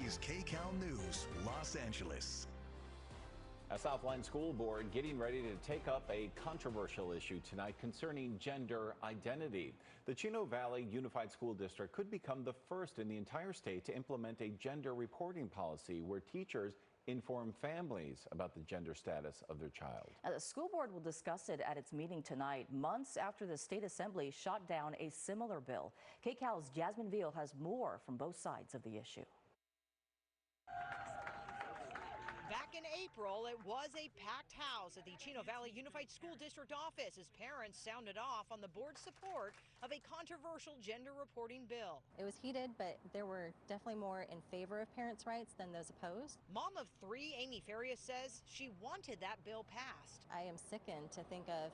is Kcal News, Los Angeles. A Southline School Board getting ready to take up a controversial issue tonight concerning gender identity. The Chino Valley Unified School District could become the first in the entire state to implement a gender reporting policy where teachers inform families about the gender status of their child. Now, the school board will discuss it at its meeting tonight, months after the state assembly shot down a similar bill. KCAL's Jasmine Veal has more from both sides of the issue. Back in April, it was a packed house at the Chino Valley Unified School District office as parents sounded off on the board's support of a controversial gender reporting bill. It was heated, but there were definitely more in favor of parents' rights than those opposed. Mom of three, Amy Farias, says she wanted that bill passed. I am sickened to think of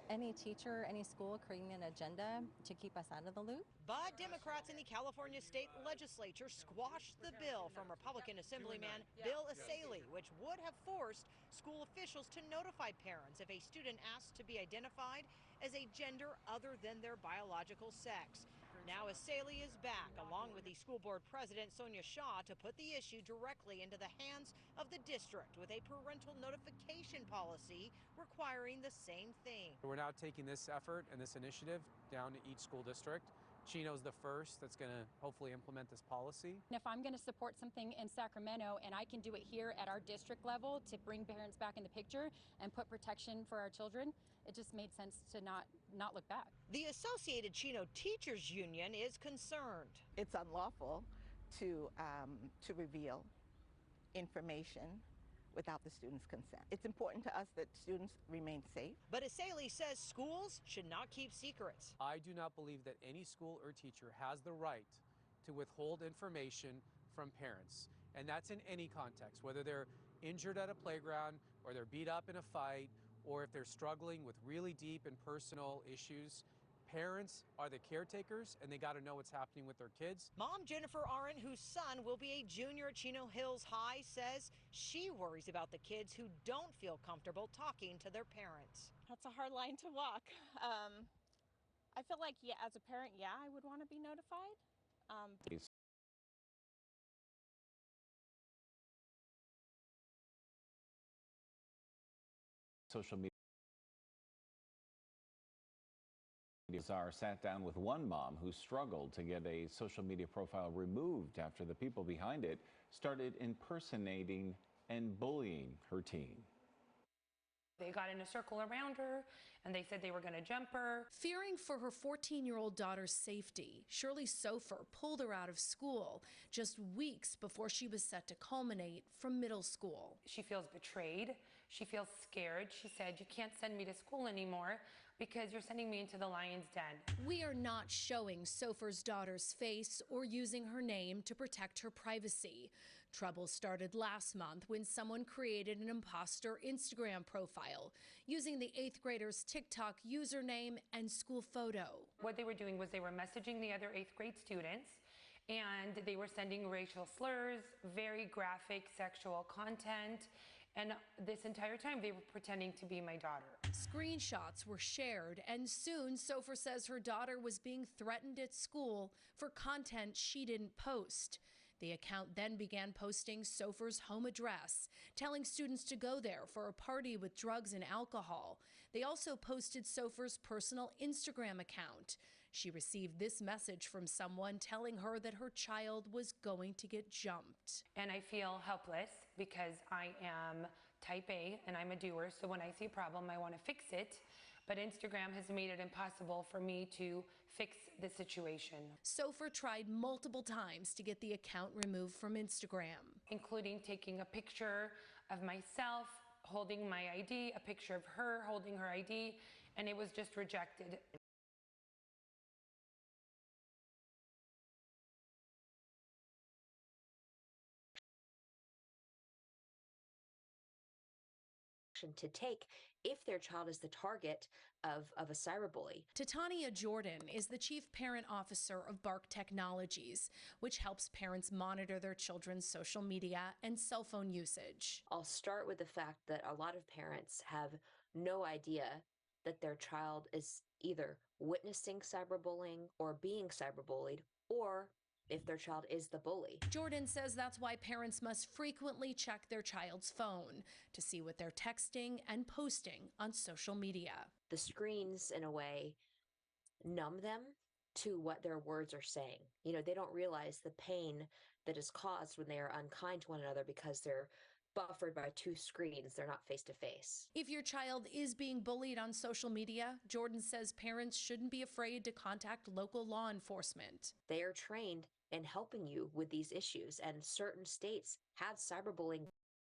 any teacher, any school creating an agenda to keep us out of the loop. But Democrats in the California state legislature squashed the bill from Republican Assemblyman Bill Kcal, which would have forced school officials to notify parents if a student asked to be identified as a gender other than their biological sex. Now Kcal is back, along with the school board president Sonia Shaw, to put the issue directly into the hands of the district with a parental notification policy requiring the same thing. We're now taking this effort and this initiative down to each school district. Chino's the first that's going to hopefully implement this policy. And if I'm going to support something in Sacramento and I can do it here at our district level to bring parents back in the picture and put protection for our children, it just made sense to not look back. The Associated Chino Teachers Union is concerned. It's unlawful to reveal information without the student's consent. It's important to us that students remain safe. But Kcal says schools should not keep secrets. I do not believe that any school or teacher has the right to withhold information from parents. And that's in any context, whether they're injured at a playground or they're beat up in a fight or if they're struggling with really deep and personal issues. Parents are the caretakers, and they got to know what's happening with their kids. Mom Jennifer Arendt, whose son will be a junior at Chino Hills High, says she worries about the kids who don't feel comfortable talking to their parents. That's a hard line to walk. I feel like, yeah, as a parent, yeah, I would want to be notified. Social media. Czar sat down with one mom who struggled to get a social media profile removed after the people behind it started impersonating and bullying her teen. They got in a circle around her and they said they were going to jump her. Fearing for her 14-year-old daughter's safety, Shirley Sofer pulled her out of school just weeks before she was set to culminate from middle school. She feels betrayed. She feels scared. She said, "You can't send me to school anymore because you're sending me into the lion's den." We are not showing Sofer's daughter's face or using her name to protect her privacy. Trouble started last month when someone created an imposter Instagram profile using the 8th grader's TikTok username and school photo. What they were doing was they were messaging the other 8th grade students and they were sending racial slurs, very graphic sexual content. And this entire time, they were pretending to be my daughter. Screenshots were shared, and soon Sofer says her daughter was being threatened at school for content she didn't post. The account then began posting Sofer's home address, telling students to go there for a party with drugs and alcohol. They also posted Sofer's personal Instagram account. She received this message from someone telling her that her child was going to get jumped. And I feel helpless because I am type A and I'm a doer. So when I see a problem, I want to fix it. But Instagram has made it impossible for me to fix the situation. Sofer tried multiple times to get the account removed from Instagram, including taking a picture of myself holding my ID, a picture of her holding her ID, and it was just rejected. To take if their child is the target of a cyberbully. Titania Jordan is the Chief Parent Officer of Bark Technologies, which helps parents monitor their children's social media and cell phone usage. I'll start with the fact that a lot of parents have no idea that their child is either witnessing cyberbullying or being cyberbullied or if their child is the bully. Jordan says that's why parents must frequently check their child's phone to see what they're texting and posting on social media. The screens, in a way, numb them to what their words are saying. You know, they don't realize the pain that is caused when they are unkind to one another because they're buffered by two screens. They're not face to face. If your child is being bullied on social media, Jordan says parents shouldn't be afraid to contact local law enforcement. They are trained in helping you with these issues, and certain states have cyberbullying